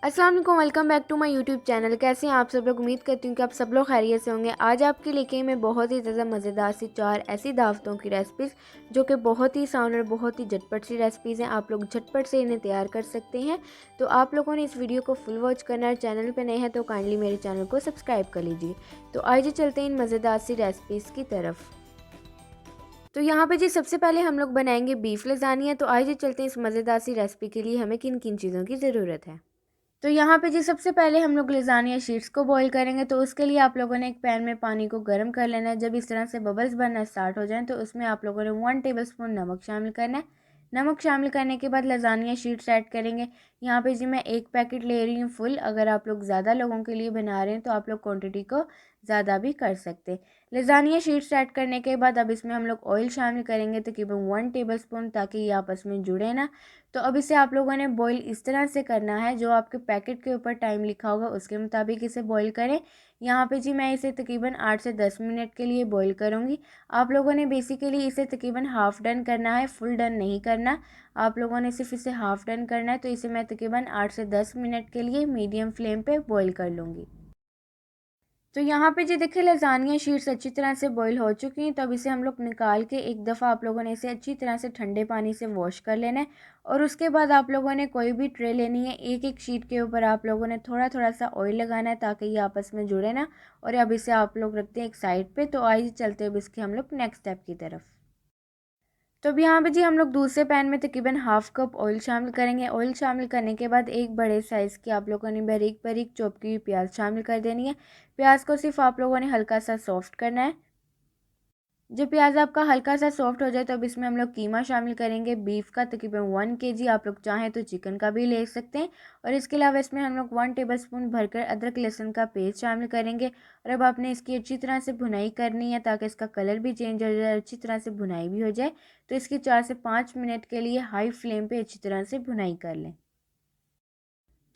अस्सलाम वालेकुम, welcome back to my YouTube channel. कैसे हैं आप सब लोग? उम्मीद करती हूँ कि आप सब लोग खैरियत से होंगे। आज आपके लेके मैं बहुत ही ज़्यादा मज़ेदार सी 4 ऐसी दावतों की रेसिपीज़ जो कि बहुत ही आसान और बहुत ही झटपट सी रेसिपीज़ हैं। आप लोग झटपट से इन्हें तैयार कर सकते हैं। तो आप लोगों ने इस वीडियो को फुल वॉच करना है। चैनल पर नए हैं तो काइंडली मेरे चैनल को सब्सक्राइब कर लीजिए। तो आइए चलते हैं इन मज़ेदार सी रेसिपीज़ की तरफ। तो यहाँ पे जी सबसे पहले हम लोग बनाएंगे बीफ लज़ानिया। तो आइए चलते हैं इस मज़ेदार सी रेसिपी के लिए हमें किन किन चीज़ों की ज़रूरत है। तो यहाँ पे जी सबसे पहले हम लोग लज़ानिया शीट्स को बॉईल करेंगे। तो उसके लिए आप लोगों ने एक पैन में पानी को गर्म कर लेना है। जब इस तरह से बबल्स बनना स्टार्ट हो जाएं तो उसमें आप लोगों ने 1 टेबलस्पून नमक शामिल करना है। नमक शामिल करने के बाद लज़ानिया शीट्स ऐड करेंगे। यहाँ पे जी मैं एक पैकेट ले रही हूँ फुल। अगर आप लोग ज़्यादा लोगों के लिए बना रहे हैं तो आप लोग क्वान्टिटी को ज़्यादा भी कर सकते हैं। लज़ानिया शीट्स ऐड करने के बाद अब इसमें हम लोग ऑयल शामिल करेंगे तकरीबन 1 टेबलस्पून, ताकि ये आपस में जुड़े ना। तो अब इसे आप लोगों ने बॉईल इस तरह से करना है, जो आपके पैकेट के ऊपर टाइम लिखा होगा उसके मुताबिक इसे बॉईल करें। यहाँ पे जी मैं इसे तकरीबन 8 से 10 मिनट के लिए बॉईल करूँगी। आप लोगों ने बेसिकली इसे तकरीबन हाफ़ डन करना है, फुल डन नहीं करना। आप लोगों ने सिर्फ इसे हाफ़ डन करना है। तो इसे मैं तकरीबन 8 से 10 मिनट के लिए मीडियम फ्लेम पे बॉईल कर लूँगी। तो यहाँ पे जी देखिए लज़ानिया शीट्स अच्छी तरह से बॉईल हो चुकी हैं। तो अब इसे हम लोग निकाल के एक दफ़ा आप लोगों ने इसे अच्छी तरह से ठंडे पानी से वॉश कर लेना है। और उसके बाद आप लोगों ने कोई भी ट्रे लेनी है, एक एक शीट के ऊपर आप लोगों ने थोड़ा थोड़ा सा ऑयल लगाना है ताकि ये आपस में जुड़े ना। और अब इसे आप लोग रखते हैं एक साइड पे। तो आइए चलते अब इसके हम लोग नेक्स्ट स्टेप की तरफ। तो अब यहाँ पे जी हम लोग दूसरे पैन में तकरीबन हाफ़ कप ऑयल शामिल करेंगे। ऑयल शामिल करने के बाद एक बड़े साइज़ की आप लोगों ने बारीक बारीक चॉप की हुई प्याज शामिल कर देनी है। प्याज को सिर्फ आप लोगों ने हल्का सा सॉफ्ट करना है। जब प्याज आपका हल्का सा सॉफ्ट हो जाए तो अब इसमें हम लोग कीमा शामिल करेंगे बीफ का, तकरीबन 1 केजी। आप लोग चाहें तो चिकन का भी ले सकते हैं। और इसके अलावा इसमें हम लोग 1 टेबलस्पून भरकर अदरक लहसुन का पेस्ट शामिल करेंगे। और अब आपने इसकी अच्छी तरह से भुनाई करनी है ताकि इसका कलर भी चेंज हो जाए, अच्छी तरह से भुनाई भी हो जाए। तो इसकी 4 से 5 मिनट के लिए हाई फ्लेम पर अच्छी तरह से भुनाई कर लें।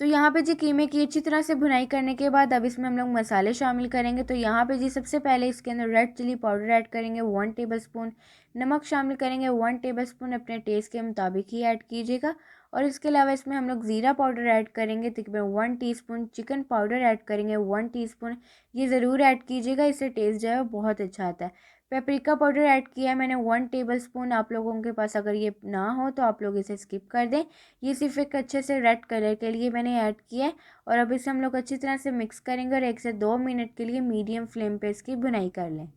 तो यहाँ पे जी कीमे की अच्छी तरह से भुनाई करने के बाद अब इसमें हम लोग मसाले शामिल करेंगे। तो यहाँ पे जी सबसे पहले इसके अंदर रेड चिली पाउडर ऐड करेंगे 1 टेबलस्पून। नमक शामिल करेंगे 1 टेबलस्पून, अपने टेस्ट के मुताबिक ही ऐड कीजिएगा। और इसके अलावा इसमें हम लोग ज़ीरा पाउडर ऐड करेंगे तकरीबन 1 टीस्पून। चिकन पाउडर ऐड करेंगे 1 टीस्पून। ये ज़रूर ऐड कीजिएगा, इससे टेस्ट जो है वो बहुत अच्छा आता है। पेपरिका पाउडर ऐड किया है मैंने 1 टेबलस्पून। आप लोगों के पास अगर ये ना हो तो आप लोग इसे स्किप कर दें। ये सिर्फ एक अच्छे से रेड कलर के लिए मैंने ऐड किया है। और अब इसे हम लोग अच्छी तरह से मिक्स करेंगे और 1 से 2 मिनट के लिए मीडियम फ्लेम पे इसकी भुनाई कर लें।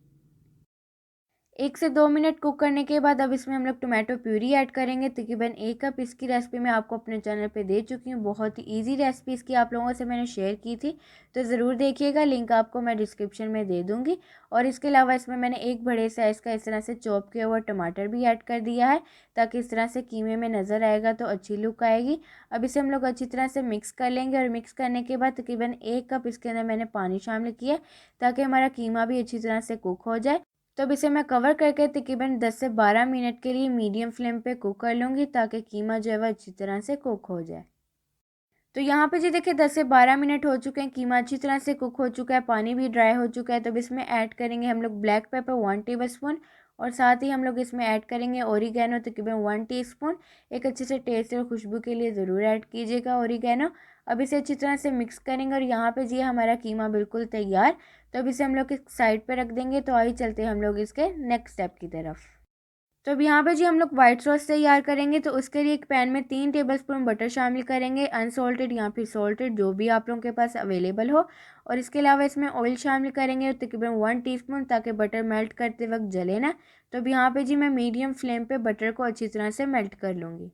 1 से 2 मिनट कुक करने के बाद अब इसमें हम लोग टोमेटो प्यूरी ऐड करेंगे तकरीबन 1 कप। इसकी रेसिपी मैं आपको अपने चैनल पे दे चुकी हूँ, बहुत ही इजी रेसिपी इसकी आप लोगों से मैंने शेयर की थी। तो ज़रूर देखिएगा, लिंक आपको मैं डिस्क्रिप्शन में दे दूँगी। और इसके अलावा इसमें मैंने एक बड़े साइज़ का इस तरह से चॉप किया हुआ टमाटर भी ऐड कर दिया है, ताकि इस तरह से कीमे में नज़र आएगा तो अच्छी लुक आएगी। अब इसे हम लोग अच्छी तरह से मिक्स कर लेंगे। और मिक्स करने के बाद तकरीबन 1 कप इसके अंदर मैंने पानी शामिल किया, ताकि हमारा कीमा भी अच्छी तरह से कुक हो जाए। तो अब इसे मैं कवर करके तकरीबन 10 से 12 मिनट के लिए मीडियम फ्लेम पे कुक कर लूँगी, ताकि कीमा जो है वह अच्छी तरह से कुक हो जाए। तो यहाँ पे जी देखिए 10 से 12 मिनट हो चुके हैं, कीमा अच्छी तरह से कुक हो चुका है, पानी भी ड्राई हो चुका है। तो अब इसमें ऐड करेंगे हम लोग ब्लैक पेपर 1 टेबलस्पून। और साथ ही हम लोग इसमें ऐड करेंगे ओरिगैनो तकरीबन 1 टीस्पून। एक अच्छे से टेस्ट और खुशबू के लिए ज़रूर ऐड कीजिएगा ओरिगैनो। अब इसे अच्छी तरह से मिक्स करेंगे और यहाँ पे जी हमारा कीमा बिल्कुल तैयार। तो अब इसे हम लोग एक साइड पर रख देंगे। तो आइए चलते हैं हम लोग इसके नेक्स्ट स्टेप की तरफ। तो अब यहाँ पे जी हम लोग वाइट सॉस तैयार करेंगे। तो उसके लिए एक पैन में 3 टेबलस्पून बटर शामिल करेंगे, अनसॉल्टेड या फिर सॉल्टेड, जो भी आप लोगों के पास अवेलेबल हो। और इसके अलावा इसमें ऑयल शामिल करेंगे तकरीबन 1 टीस्पून, ताकि बटर मेल्ट करते वक्त जले ना। तो अब यहाँ पे जी मैं मीडियम फ्लेम पे बटर को अच्छी तरह से मेल्ट कर लूँगी।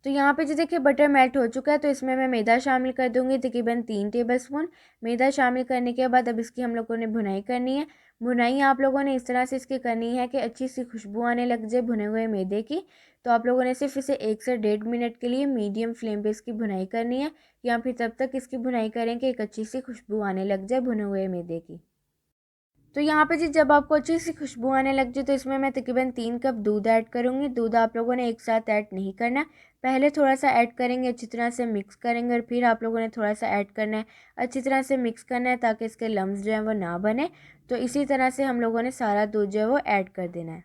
तो यहाँ पे जो देखिए बटर मेल्ट हो चुका है। तो इसमें मैं मैदा शामिल कर दूँगी तकरीबन 3 टेबलस्पून। मैदा शामिल करने के बाद अब इसकी हम लोगों ने भुनाई करनी है। भुनाई आप लोगों ने इस तरह से इसकी करनी है कि अच्छी सी खुशबू आने लग जाए भुने हुए मैदे की। तो आप लोगों ने सिर्फ इसे 1 से 1.5 मिनट के लिए मीडियम फ्लेम पे इसकी भुनाई करनी है, या फिर तब तक इसकी भुनाई करें कि एक अच्छी सी खुशबू आने लग जाए भुने हुए मैदे की। तो यहाँ पे जी जब आपको अच्छी सी खुशबू आने लग जाए तो इसमें मैं तकरीबन 3 कप दूध ऐड करूँगी। दूध आप लोगों ने एक साथ ऐड नहीं करना, पहले थोड़ा सा ऐड करेंगे, अच्छी तरह से मिक्स करेंगे और फिर आप लोगों ने थोड़ा सा ऐड करना है। अच्छी तरह से मिक्स करना है ताकि इसके लम्स जो हैं वो ना बने। तो इसी तरह से हम लोगों ने सारा दूध जो है वो ऐड कर देना है।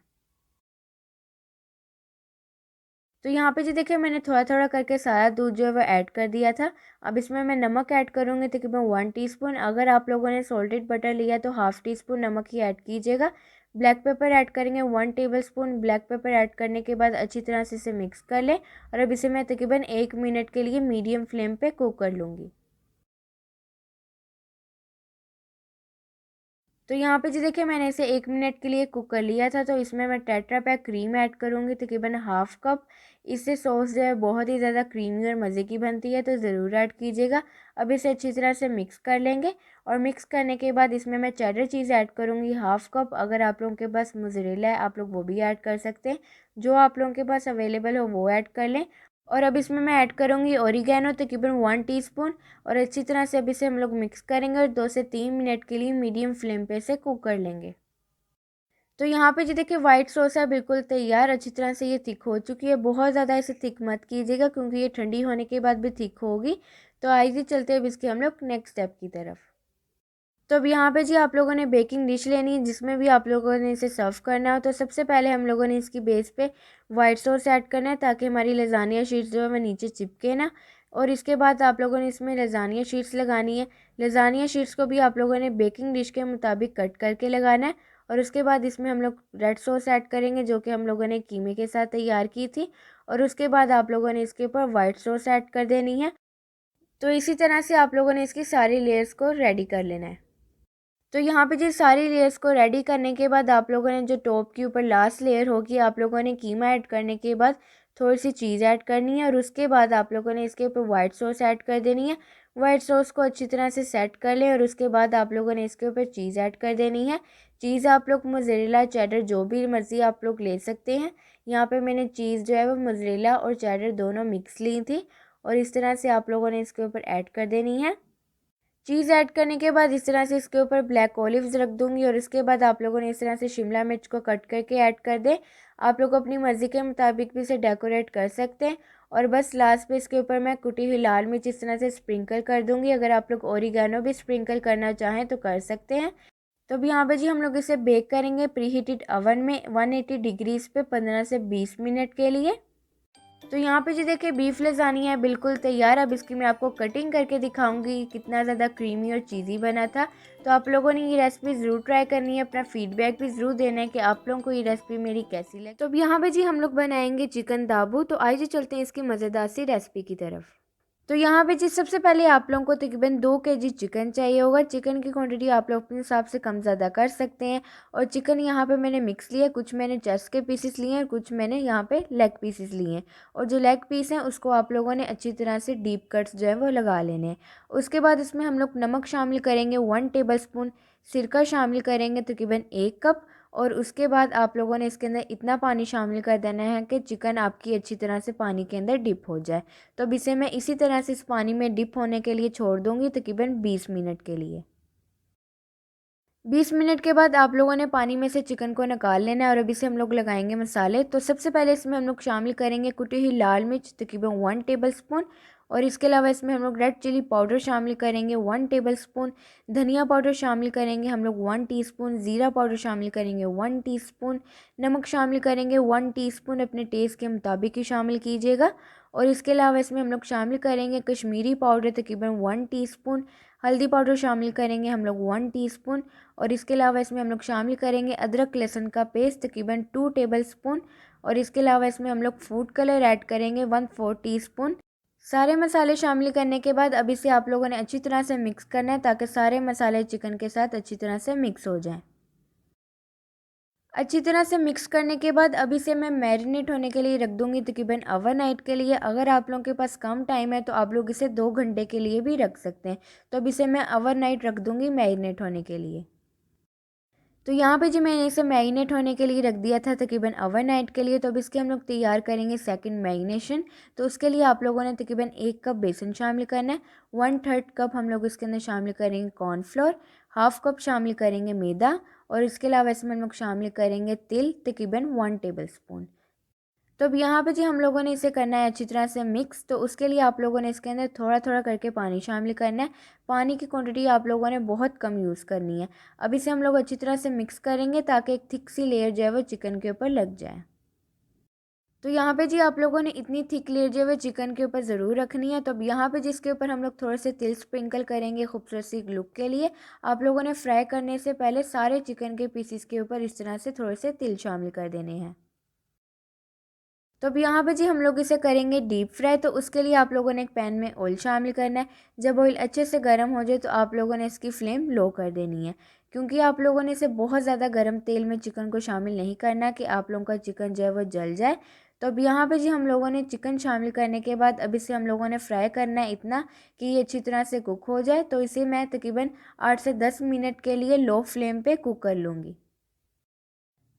तो यहाँ पे जी देखिए मैंने थोड़ा थोड़ा करके सारा दूध जो है वो ऐड कर दिया था। अब इसमें मैं नमक ऐड करूँगी तकरीबन 1 टीस्पून। अगर आप लोगों ने सॉल्टेड बटर लिया तो हाफ़ टी स्पून नमक ही ऐड कीजिएगा। ब्लैक पेपर ऐड करेंगे 1 टेबलस्पून। ब्लैक पेपर ऐड करने के बाद अच्छी तरह से इसे मिक्स कर लें और अब इसे मैं तकरीबन 1 मिनट के लिए मीडियम फ्लेम पर कुक कर लूँगी। तो यहाँ पे जी देखिए मैंने इसे 1 मिनट के लिए कुक कर लिया था। तो इसमें मैं टेट्रा पैक क्रीम ऐड करूँगी तकरीबन हाफ़ कप। इससे सॉस जो है बहुत ही ज़्यादा क्रीमी और मज़े की बनती है, तो ज़रूर ऐड कीजिएगा। अब इसे अच्छी तरह से मिक्स कर लेंगे और मिक्स करने के बाद इसमें मैं चेडर चीज़ ऐड करूँगी हाफ़ कप। अगर आप लोगों के पास मोज़रेला है आप लोग वो भी ऐड कर सकते हैं, जो आप लोगों के पास अवेलेबल हो वो ऐड कर लें। और अब इसमें मैं ऐड करूँगी ओरिगैनो तकरीबन 1 टीस्पून और अच्छी तरह से अब इसे हम लोग मिक्स करेंगे और 2 से 3 मिनट के लिए मीडियम फ्लेम पे इसे कुक कर लेंगे। तो यहाँ पे जी देखिए वाइट सॉस है बिल्कुल तैयार। अच्छी तरह से ये थिक हो चुकी है। बहुत ज़्यादा इसे थिक मत कीजिएगा क्योंकि ये ठंडी होने के बाद भी थिक होगी। तो आइए चलते हैं अब इसके हम लोग नेक्स्ट स्टेप की तरफ। तो अब यहाँ पे जी आप लोगों ने बेकिंग डिश लेनी है जिसमें भी आप लोगों ने इसे सर्व करना हो। तो सबसे पहले हम लोगों ने इसकी बेस पे वाइट सॉस ऐड करना है ताकि हमारी लजानिया शीट्स जो है वो नीचे चिपके ना। और इसके बाद आप लोगों ने इसमें लजानिया शीट्स लगानी है। लजानिया शीट्स को भी आप लोगों ने बेकिंग डिश के मुताबिक कट करके लगाना है। और उसके बाद इसमें हम लोग रेड सॉस ऐड करेंगे जो कि हम लोगों ने कीमे के साथ तैयार की थी। और उसके बाद आप लोगों ने इसके ऊपर वाइट सॉस ऐड कर देनी है। तो इसी तरह से आप लोगों ने इसकी सारी लेयर्स को रेडी कर लेना है। तो यहाँ पे जी सारी लेयर्स को रेडी करने के बाद आप लोगों ने जो टॉप के ऊपर लास्ट लेयर होगी आप लोगों ने कीमा ऐड करने के बाद थोड़ी सी चीज़ ऐड करनी है और उसके बाद आप लोगों ने इसके ऊपर वाइट सॉस ऐड कर देनी है। वाइट सॉस को अच्छी तरह से सेट कर लें और उसके बाद आप लोगों ने इसके ऊपर चीज़ ऐड कर देनी है। चीज़ आप लोग मोज़रेला चेडर जो भी मर्ज़ी आप लोग ले सकते हैं। यहाँ पर मैंने चीज़ जो है वो मोज़रेला और चेडर दोनों मिक्स ली थी और इस तरह से आप लोगों ने इसके ऊपर ऐड कर देनी है। चीज़ ऐड करने के बाद इस तरह से इसके ऊपर ब्लैक ऑलिव्स रख दूंगी और इसके बाद आप लोगों ने इस तरह से शिमला मिर्च को कट करके ऐड कर दें। आप लोग अपनी मर्ज़ी के मुताबिक भी इसे डेकोरेट कर सकते हैं। और बस लास्ट पे इसके ऊपर मैं कुटी हुई लाल मिर्च इस तरह से स्प्रिंकल कर दूंगी। अगर आप लोग ओरिगैनो भी स्प्रिंकल करना चाहें तो कर सकते हैं। तो अब यहाँ पे जी हम लोग इसे बेक करेंगे प्री हीटेड ओवन में 180 डिग्रीज़ पे 15 से 20 मिनट के लिए। तो यहाँ पे जी देखिए बीफ लसानी है बिल्कुल तैयार। अब इसकी मैं आपको कटिंग करके दिखाऊंगी कितना ज़्यादा क्रीमी और चीज़ी बना था। तो आप लोगों ने ये रेसिपी ज़रूर ट्राई करनी है। अपना फीडबैक भी ज़रूर देना है कि आप लोगों को ये रेसिपी मेरी कैसी लगी। तो अब यहाँ पे जी हम लोग बनाएंगे चिकन दाबू। तो आइए चलते हैं इसकी मज़ेदार सी रेसिपी की तरफ। तो यहाँ पे जी सबसे पहले आप लोगों को तकरीबन 2 kg चिकन चाहिए होगा। चिकन की क्वांटिटी आप लोग अपने हिसाब से कम ज़्यादा कर सकते हैं। और चिकन यहाँ पे मैंने मिक्स लिया, कुछ मैंने चेस्ट के पीसेस लिए हैं और कुछ मैंने यहाँ पे लेग पीसेस लिए हैं। और जो लेग पीस हैं उसको आप लोगों ने अच्छी तरह से डीप कट्स जो है वो लगा लेने हैं। उसके बाद इसमें हम लोग नमक शामिल करेंगे 1 टेबलस्पून। सिरका शामिल करेंगे तकरीबन 1 कप। और उसके बाद आप लोगों ने इसके अंदर इतना पानी शामिल कर देना है कि चिकन आपकी अच्छी तरह से पानी के अंदर डिप हो जाए। तो अब इसे मैं इसी तरह से इस पानी में डिप होने के लिए छोड़ दूंगी तकरीबन 20 मिनट के लिए। 20 मिनट के बाद आप लोगों ने पानी में से चिकन को निकाल लेना है और अब इसे हम लोग लगाएंगे मसाले। तो सबसे पहले इसमें हम लोग शामिल करेंगे कुटी हुई लाल मिर्च तकरीबन 1 टेबलस्पून। और इसके अलावा इसमें हम लोग रेड चिली पाउडर शामिल करेंगे 1 टेबलस्पून। धनिया पाउडर शामिल करेंगे हम लोग 1 टीस्पून। ज़ीरा पाउडर शामिल करेंगे 1 टीस्पून। नमक शामिल करेंगे 1 टीस्पून, अपने टेस्ट के मुताबिक ही शामिल कीजिएगा। और इसके अलावा इसमें हम लोग शामिल करेंगे कश्मीरी पाउडर तकरीबन 1 टीस्पून। हल्दी पाउडर शामिल करेंगे हम लोग 1 टीस्पून। और इसके अलावा इसमें हम लोग शामिल करेंगे अदरक लहसुन का पेस्ट तकरीबन 2 टेबलस्पून। और इसके अलावा इसमें हम लोग फूड कलर ऐड करेंगे 1/4 टीस्पून। सारे मसाले शामिल करने के बाद अब इसे आप लोगों ने अच्छी तरह से मिक्स करना है ताकि सारे मसाले चिकन के साथ अच्छी तरह से मिक्स हो जाएं। अच्छी तरह से मिक्स करने के बाद अब इसे मैं मैरिनेट होने के लिए रख दूंगी तकरीबन ओवरनाइट के लिए। अगर आप लोगों के पास कम टाइम है तो आप लोग इसे 2 घंटे के लिए भी रख सकते हैं। तो अब इसे मैं ओवरनाइट रख दूंगी मैरिनेट होने के लिए। तो यहाँ पे जी मैंने इसे मैरिनेट होने के लिए रख दिया था तकरीबन ओवरनाइट के लिए। तो अब इसके हम लोग तैयार करेंगे सेकंड मैरिनेशन। तो उसके लिए आप लोगों ने तकरीबन 1 कप बेसन शामिल करना है। 1/3 कप हम लोग इसके अंदर शामिल करेंगे कॉर्नफ्लोर। हाफ कप शामिल करेंगे मैदा। और इसके अलावा इसमें हम लोग शामिल करेंगे तिल तकरीबन 1 टेबलस्पून। तो अब यहाँ पे जी हम लोगों ने इसे करना है अच्छी तरह से मिक्स। तो उसके लिए आप लोगों ने इसके अंदर थोड़ा थोड़ा करके पानी शामिल करना है। पानी की क्वांटिटी आप लोगों ने बहुत कम यूज़ करनी है। अब इसे हम लोग अच्छी तरह से मिक्स करेंगे ताकि एक थिक सी लेयर जो है वो चिकन के ऊपर लग जाए। तो यहाँ पे जी आप लोगों ने इतनी थिक लेयर जो है चिकन के ऊपर ज़रूर रखनी है। तो अब यहाँ पे जिसके ऊपर हम लोग थोड़े से तिल स्प्रिंकल करेंगे खूबसूरत सी लुक के लिए। आप लोगों ने फ्राई करने से पहले सारे चिकन के पीसीस के ऊपर इस तरह से थोड़े से तिल शामिल कर देने हैं। तो अब यहाँ पे जी हम लोग इसे करेंगे डीप फ्राई। तो उसके लिए आप लोगों ने एक पैन में ऑयल शामिल करना है। जब ऑयल अच्छे से गर्म हो जाए तो आप लोगों ने इसकी फ्लेम लो कर देनी है, क्योंकि आप लोगों ने इसे बहुत ज़्यादा गर्म तेल में चिकन को शामिल नहीं करना कि आप लोगों का चिकन जो है वो जल जाए। तो अब यहाँ पे जी हम लोगों ने चिकन शामिल करने के बाद अब इसे हम लोगों ने फ्राई करना है इतना कि ये अच्छी तरह से कुक हो जाए। तो इसे मैं तकरीबन 8 से 10 मिनट के लिए लो फ्लेम पे कुक कर लूँगी।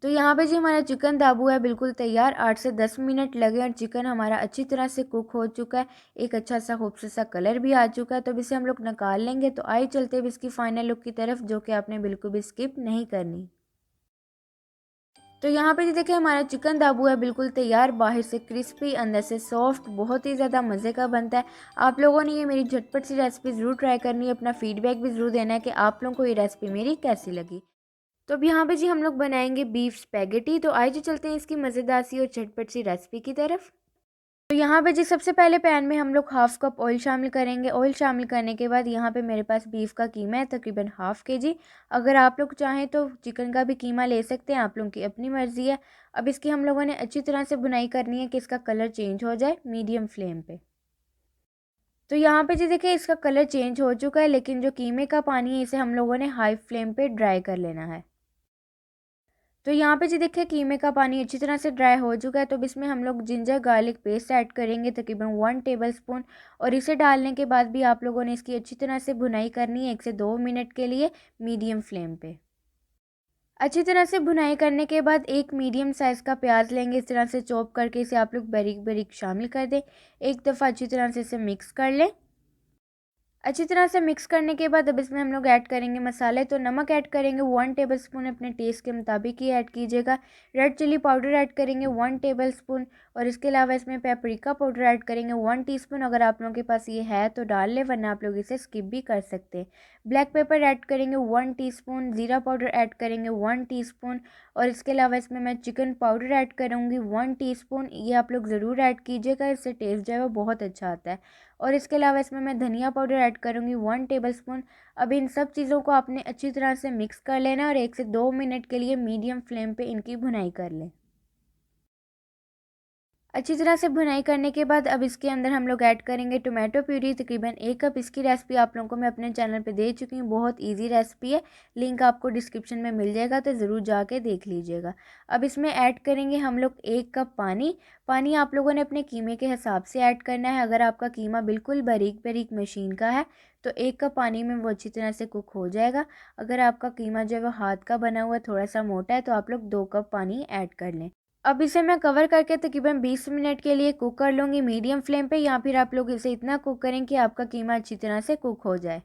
तो यहाँ पे जी हमारा चिकन दाबू है बिल्कुल तैयार। 8 से 10 मिनट लगे और चिकन हमारा अच्छी तरह से कुक हो चुका है। एक अच्छा सा खूबसूरत सा कलर भी आ चुका है। तो अब इसे हम लोग निकाल लेंगे। तो आइए चलते हैं इसकी फाइनल लुक की तरफ, जो कि आपने बिल्कुल भी स्किप नहीं करनी। तो यहाँ पे जी देखिए हमारा चिकन दाबू है बिल्कुल तैयार, बाहर से क्रिस्पी अंदर से सॉफ्ट, बहुत ही ज़्यादा मज़े का बनता है। आप लोगों ने ये मेरी झटपट सी रेसिपी ज़रूर ट्राई करनी है। अपना फीडबैक भी ज़रूर देना है कि आप लोगों को ये रेसिपी मेरी कैसी लगी। तो अब यहाँ पे जी हम लोग बनाएंगे बीफ स्पैगेटी। तो आइए जी चलते हैं इसकी मज़ेदार सी और झटपट सी रेसिपी की तरफ। तो यहाँ पे जी सबसे पहले पैन में हम लोग हाफ़ कप ऑयल शामिल करेंगे। ऑयल शामिल करने के बाद यहाँ पे मेरे पास बीफ का कीमा है तकरीबन हाफ़ केजी। अगर आप लोग चाहें तो चिकन का भी कीमा ले सकते हैं, आप लोगों की अपनी मर्ज़ी है। अब इसकी हम लोगों ने अच्छी तरह से भुनाई करनी है कि इसका कलर चेंज हो जाए मीडियम फ्लेम पे। तो यहाँ पे जी देखिए इसका कलर चेंज हो चुका है, लेकिन जो कीमे का पानी है इसे हम लोगों ने हाई फ्लेम पे ड्राई कर लेना है। तो यहाँ पे जी देखिए कीमे का पानी अच्छी तरह से ड्राई हो चुका है। तो अब इसमें हम लोग जिंजर गार्लिक पेस्ट ऐड करेंगे तकरीबन 1 टेबलस्पून। और इसे डालने के बाद भी आप लोगों ने इसकी अच्छी तरह से भुनाई करनी है 1 से 2 मिनट के लिए मीडियम फ्लेम पे। अच्छी तरह से भुनाई करने के बाद एक मीडियम साइज़ का प्याज लेंगे, इस तरह से चॉप करके इसे आप लोग बारीक बारीक शामिल कर दें। एक दफ़ा अच्छी तरह से इसे मिक्स कर लें। अच्छी तरह से मिक्स करने के बाद अब इसमें हम लोग ऐड करेंगे मसाले। तो नमक ऐड करेंगे 1 टेबलस्पून, अपने टेस्ट के मुताबिक ही ऐड कीजिएगा। रेड चिली पाउडर ऐड करेंगे 1 टेबलस्पून। और इसके अलावा इसमें पेपरिका पाउडर ऐड करेंगे 1 टीस्पून। अगर आप लोगों के पास ये है तो डाल लें, वरना आप लोग इसे स्किप भी कर सकते हैं। ब्लैक पेपर ऐड करेंगे 1 टीस्पून। ज़ीरा पाउडर ऐड करेंगे 1 टीस्पून। और इसके अलावा इसमें मैं चिकन पाउडर ऐड करूँगी 1 टीस्पून। ये आप लोग ज़रूर ऐड कीजिएगा, इससे टेस्ट जो है वो बहुत अच्छा आता है। और इसके अलावा इसमें मैं धनिया पाउडर ऐड करूँगी 1 टेबलस्पून। अब इन सब चीज़ों को आपने अच्छी तरह से मिक्स कर लेना और 1 से 2 मिनट के लिए मीडियम फ्लेम पे इनकी भुनाई कर लें। अच्छी तरह से भुनाई करने के बाद अब इसके अंदर हम लोग ऐड करेंगे टोमेटो प्यूरी तकरीबन 1 कप। इसकी रेसिपी आप लोगों को मैं अपने चैनल पे दे चुकी हूँ, बहुत इजी रेसिपी है। लिंक आपको डिस्क्रिप्शन में मिल जाएगा, तो ज़रूर जाके देख लीजिएगा। अब इसमें ऐड करेंगे हम लोग 1 कप पानी। पानी आप लोगों ने अपने कीमे के हिसाब से ऐड करना है। अगर आपका कीमा बिल्कुल बारीक बारीक मशीन का है तो 1 कप पानी में वो अच्छी तरह से कुक हो जाएगा। अगर आपका कीमा जो है वो हाथ का बना हुआ थोड़ा सा मोटा है तो आप लोग 2 कप पानी ऐड कर लें। अब इसे मैं कवर करके तकरीबन 20 मिनट के लिए कुक कर लूँगी मीडियम फ्लेम पे, या फिर आप लोग इसे इतना कुक करें कि आपका कीमा अच्छी तरह से कुक हो जाए।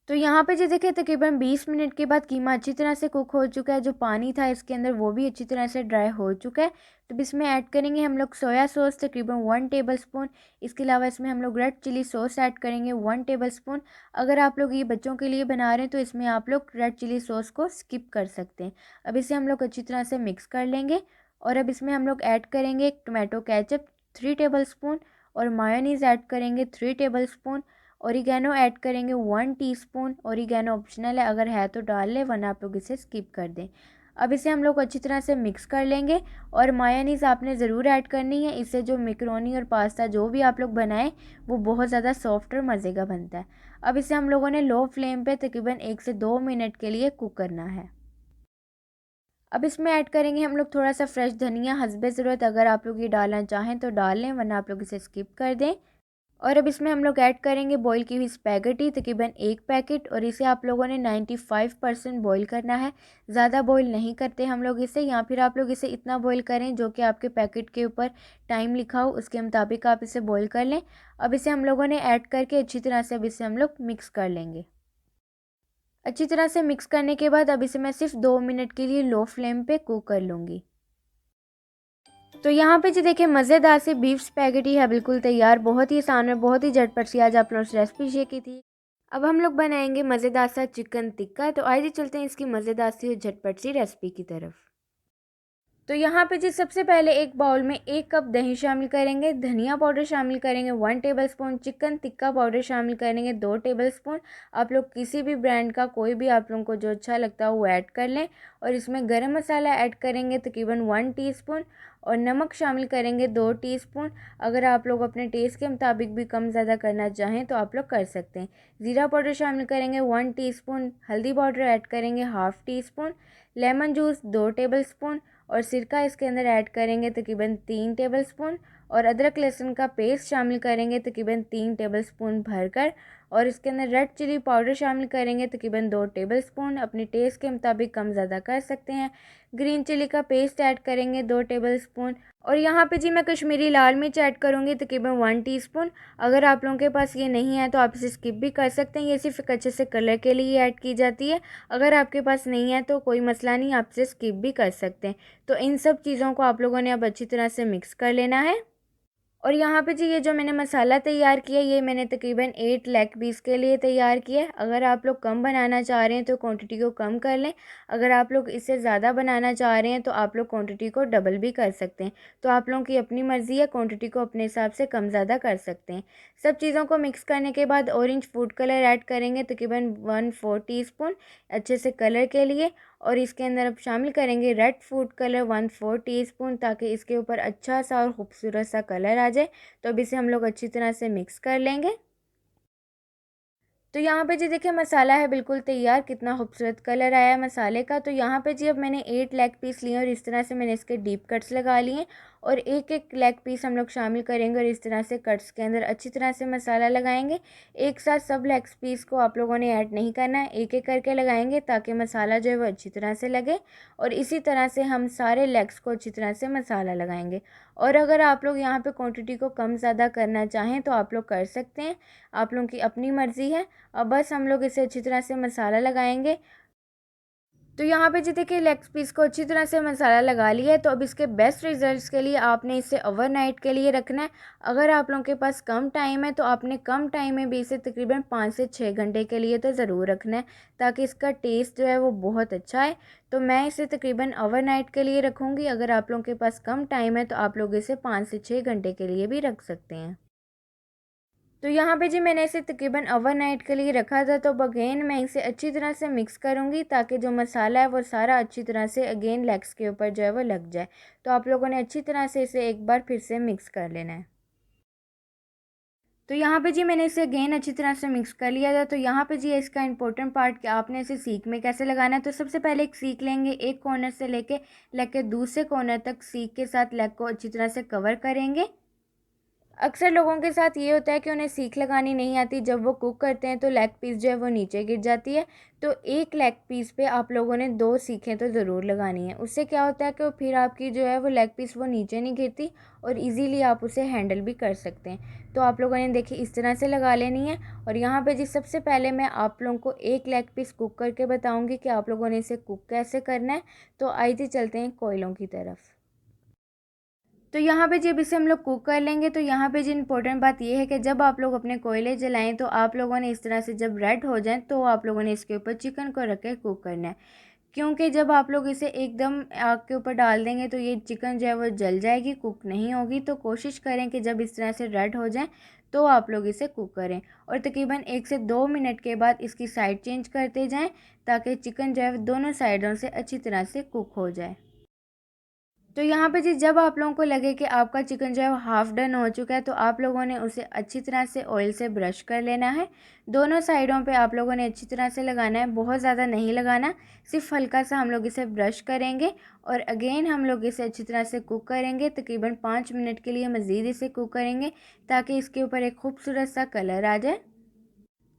तो यहाँ पे जो देखिए तकरीबन 20 मिनट के बाद कीमा अच्छी तरह से कुक हो चुका है। जो पानी था इसके अंदर वो भी अच्छी तरह से ड्राई हो चुका है। तो इसमें ऐड करेंगे हम लोग सोया सॉस तकरीबन 1 टेबलस्पून। इसके अलावा इसमें हम लोग रेड चिली सॉस ऐड करेंगे 1 टेबलस्पून। अगर आप लोग ये बच्चों के लिए बना रहे हैं तो इसमें आप लोग रेड चिली सॉस को स्किप कर सकते हैं। अब इसे हम लोग अच्छी तरह से मिक्स कर लेंगे। और अब इसमें हम लोग ऐड करेंगे टोमेटो केचप 3 टेबलस्पून। और मायोनीज़ ऐड करेंगे 3 टेबलस्पून। ओरिगैनो ऐड करेंगे 1 टीस्पून। ओरिगैनो ऑप्शनल है, अगर है तो डाल लें, वरना आप लोग इसे स्किप कर दें। अब इसे हम लोग अच्छी तरह से मिक्स कर लेंगे। और मायोनीज़ आपने ज़रूर ऐड करनी है, इससे जो मैकरोनी और पास्ता जो भी आप लोग बनाएं वो बहुत ज़्यादा सॉफ्ट और मज़े का बनता है। अब इसे हम लोगों ने लो फ्लेम पे तकरीबन 1 से 2 मिनट के लिए कुक करना है। अब इसमें ऐड करेंगे हम लोग थोड़ा सा फ्रेश धनिया हस्बे ज़रूरत। अगर आप लोग ये डालना चाहें तो डाल लें, वरना आप लोग इसे स्किप कर दें। और अब इसमें हम लोग ऐड करेंगे बॉईल की हुई स्पैगेटी तकरीबन 1 पैकेट। और इसे आप लोगों ने 95% बॉईल करना है, ज़्यादा बॉईल नहीं करते हम लोग इसे। या फिर आप लोग इसे इतना बॉईल करें जो कि आपके पैकेट के ऊपर टाइम लिखा हो, उसके मुताबिक आप इसे बॉईल कर लें। अब इसे हम लोगों ने ऐड करके अच्छी तरह से अब इसे हम लोग मिक्स कर लेंगे। अच्छी तरह से मिक्स करने के बाद अब इसे मैं सिर्फ 2 मिनट के लिए लो फ्लेम पे कुक कर लूँगी। तो यहाँ पे जी देखिए मज़ेदार सी बीफ स्पैगेटी है बिल्कुल तैयार। बहुत ही आसान और बहुत ही झटपट सी आज आप लोगों से रेसिपी शेयर की थी। अब हम लोग बनाएंगे मज़ेदार सा चिकन टिक्का। तो आइए चलते हैं इसकी मज़ेदार सी और झटपट सी रेसिपी की तरफ। तो यहाँ पे जी सबसे पहले एक बाउल में 1 कप दही शामिल करेंगे, धनिया पाउडर शामिल करेंगे 1 टेबलस्पून, चिकन टिक्का पाउडर शामिल करेंगे 2 टेबलस्पून। आप लोग किसी भी ब्रांड का कोई भी आप लोगों को जो अच्छा लगता है वो ऐड कर लें। और इसमें गरम मसाला ऐड करेंगे तकरीबन 1 टीस्पून और नमक शामिल करेंगे 2 टीस्पून। अगर आप लोग अपने टेस्ट के मुताबिक भी कम ज़्यादा करना चाहें तो आप लोग कर सकते हैं। ज़ीरा पाउडर शामिल करेंगे 1 टीस्पून, हल्दी पाउडर ऐड करेंगे half teaspoon, lemon juice 2 tablespoon और सिरका इसके अंदर ऐड करेंगे तकरीबन 3 टेबलस्पून और अदरक लहसुन का पेस्ट शामिल करेंगे तकरीबन 3 टेबलस्पून भरकर और इसके अंदर रेड चिली पाउडर शामिल करेंगे तकरीबन 2 टेबलस्पून। अपने टेस्ट के मुताबिक कम ज़्यादा कर सकते हैं। ग्रीन चिली का पेस्ट ऐड करेंगे 2 टेबलस्पून और यहाँ पे जी मैं कश्मीरी लाल मिर्च ऐड करूँगी तकरीबन 1 टीस्पून। अगर आप लोगों के पास ये नहीं है तो आप इसे स्किप भी कर सकते हैं, ये सिर्फ एक अच्छे से कलर के लिए ऐड की जाती है। अगर आपके पास नहीं है तो कोई मसला नहीं, आप इसे स्किप भी कर सकते हैं। तो इन सब चीज़ों को आप लोगों ने अब अच्छी तरह से मिक्स कर लेना है। और यहाँ पे जी ये जो मैंने मसाला तैयार किया ये मैंने तकरीबन 8 लेग पीस के लिए तैयार किया है। अगर आप लोग कम बनाना चाह रहे हैं तो क्वांटिटी को कम कर लें। अगर आप लोग इससे ज़्यादा बनाना चाह रहे हैं तो आप लोग क्वांटिटी को डबल भी कर सकते हैं। तो आप लोगों की अपनी मर्ज़ी है, क्वांटिटी को अपने हिसाब से कम ज़्यादा कर सकते हैं। सब चीज़ों को मिक्स करने के बाद ऑरेंज फूड कलर ऐड करेंगे तकरीबन 1/4 टीस्पून अच्छे से कलर के लिए। और इसके अंदर अब शामिल करेंगे रेड फूड कलर 1/4 टीस्पून ताकि इसके ऊपर अच्छा सा और ख़ूबसूरत सा कलर आ जाए। तो अब इसे हम लोग अच्छी तरह से मिक्स कर लेंगे। तो यहाँ पे जी देखिए मसाला है बिल्कुल तैयार, कितना खूबसूरत कलर आया है मसाले का। तो यहाँ पे जी अब मैंने 8 लेग पीस लिए और इस तरह से मैंने इसके डीप कट्स लगा लिए और एक एक लेग पीस हम लोग शामिल करेंगे और इस तरह से कट्स के अंदर अच्छी तरह से मसाला लगाएंगे। एक साथ सब लेग पीस को आप लोगों ने ऐड नहीं करना है, एक एक करके लगाएंगे ताकि मसाला जो है वो अच्छी तरह से लगे। और इसी तरह से हम सारे लेग्स को अच्छी तरह से मसाला लगाएंगे। और अगर आप लोग यहाँ पे क्वांटिटी को कम ज़्यादा करना चाहें तो आप लोग कर सकते हैं, आप लोगों की अपनी मर्ज़ी है। अब बस हम लोग इसे अच्छी तरह से मसाला लगाएंगे। तो यहाँ पे जी देखिए लेग पीस को अच्छी तरह से मसाला लगा लिया है। तो अब इसके बेस्ट रिजल्ट्स के लिए आपने इसे ओवरनाइट के लिए रखना है। अगर आप लोगों के पास कम टाइम है तो आपने कम टाइम में भी इसे तकरीबन 5 से 6 घंटे के लिए तो ज़रूर रखना है ताकि इसका टेस्ट जो है वो बहुत अच्छा है। तो मैं इसे तकरीबन ओवरनाइट के लिए रखूँगी। अगर आप लोगों के पास कम टाइम है तो आप लोग इसे 5 से 6 घंटे के लिए भी रख सकते हैं। तो यहाँ पे जी मैंने इसे तकरीबन ओवरनाइट के लिए रखा था। तो अब अगेन मैं इसे अच्छी तरह से मिक्स करूँगी ताकि जो मसाला है वो सारा अच्छी तरह से अगेन लेग्स के ऊपर जो है वो लग जाए। तो आप लोगों ने अच्छी तरह से इसे एक बार फिर से मिक्स कर लेना है। तो यहाँ पे जी मैंने इसे अगेन अच्छी तरह से मिक्स कर लिया था। तो यहाँ पे जी इसका इंपॉर्टेंट पार्ट कि आपने इसे सीख में कैसे लगाना है। तो सबसे पहले एक सीख लेंगे, एक कॉर्नर से लेके लेग के दूसरे कॉर्नर तक सीख के साथ लेग को अच्छी तरह से कवर करेंगे। अक्सर लोगों के साथ ये होता है कि उन्हें सीख लगानी नहीं आती, जब वो कुक करते हैं तो लेग पीस जो है वो नीचे गिर जाती है। तो एक लेग पीस पे आप लोगों ने 2 सीखें तो ज़रूर लगानी है। उससे क्या होता है कि फिर आपकी जो है वो लेग पीस वो नीचे नहीं गिरती और इजीली आप उसे हैंडल भी कर सकते हैं। तो आप लोगों ने देखिए इस तरह से लगा लेनी है। और यहाँ पे जी सबसे पहले मैं आप लोगों को एक लेग पीस कुक करके बताऊँगी कि आप लोगों ने इसे कुक कैसे करना है। तो आइए चलते हैं कोयलों की तरफ। तो यहाँ पे जब इसे हम लोग कुक कर लेंगे तो यहाँ पे जो इम्पोर्टेंट बात ये है कि जब आप लोग अपने कोयले जलाएं तो आप लोगों ने इस तरह से जब रेड हो जाए तो आप लोगों ने इसके ऊपर चिकन को रख के कुक करना है। क्योंकि जब आप लोग इसे एकदम आग के ऊपर डाल देंगे तो ये चिकन जो है वो जल जाएगी, कुक नहीं होगी। तो कोशिश करें कि जब इस तरह से रेड हो जाए तो आप लोग इसे कुक करें और तकरीबन 1 से 2 मिनट के बाद इसकी साइड चेंज करते जाएं ताकि चिकन जो है दोनों साइडों से अच्छी तरह से कुक हो जाए। तो यहाँ पे जी जब आप लोगों को लगे कि आपका चिकन जो है वो हाफ़ डन हो चुका है तो आप लोगों ने उसे अच्छी तरह से ऑयल से ब्रश कर लेना है। दोनों साइडों पे आप लोगों ने अच्छी तरह से लगाना है, बहुत ज़्यादा नहीं लगाना, सिर्फ हल्का सा हम लोग इसे ब्रश करेंगे। और अगेन हम लोग इसे अच्छी तरह से कुक करेंगे, तकरीबन 5 मिनट के लिए मज़ीद इसे कुक करेंगे ताकि इसके ऊपर एक खूबसूरत सा कलर आ जाए।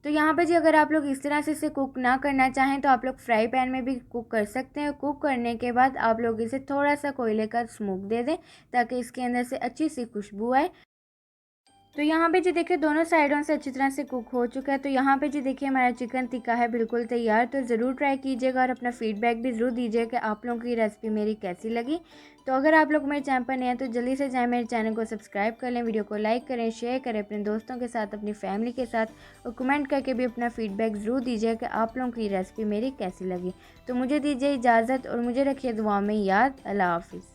तो यहाँ पे जी अगर आप लोग इस तरह से इसे कुक ना करना चाहें तो आप लोग फ्राई पैन में भी कुक कर सकते हैं। कुक करने के बाद आप लोग इसे थोड़ा सा कोयले का स्मोक दे दें ताकि इसके अंदर से अच्छी सी खुशबू आए। तो यहाँ पे जी देखिए दोनों साइडों से अच्छी तरह से कुक हो चुका है। तो यहाँ पे जी देखिए हमारा चिकन टिक्का है बिल्कुल तैयार। तो ज़रूर ट्राई कीजिएगा और अपना फीडबैक भी ज़रूर दीजिएगा कि आप लोगों की रेसिपी मेरी कैसी लगी। तो अगर आप लोग मेरे चैनल पर नए हैं तो जल्दी से जाएँ मेरे चैनल को सब्सक्राइब कर लें, वीडियो को लाइक करें, शेयर करें अपने दोस्तों के साथ, अपनी फैमिली के साथ और कमेंट करके भी अपना फीडबैक ज़रूर दीजिएगा कि आप लोगों की रेसिपी मेरी कैसी लगी। तो मुझे दीजिए इजाज़त और मुझे रखिए दुआ में याद। अल्लाह हाफ़िज़।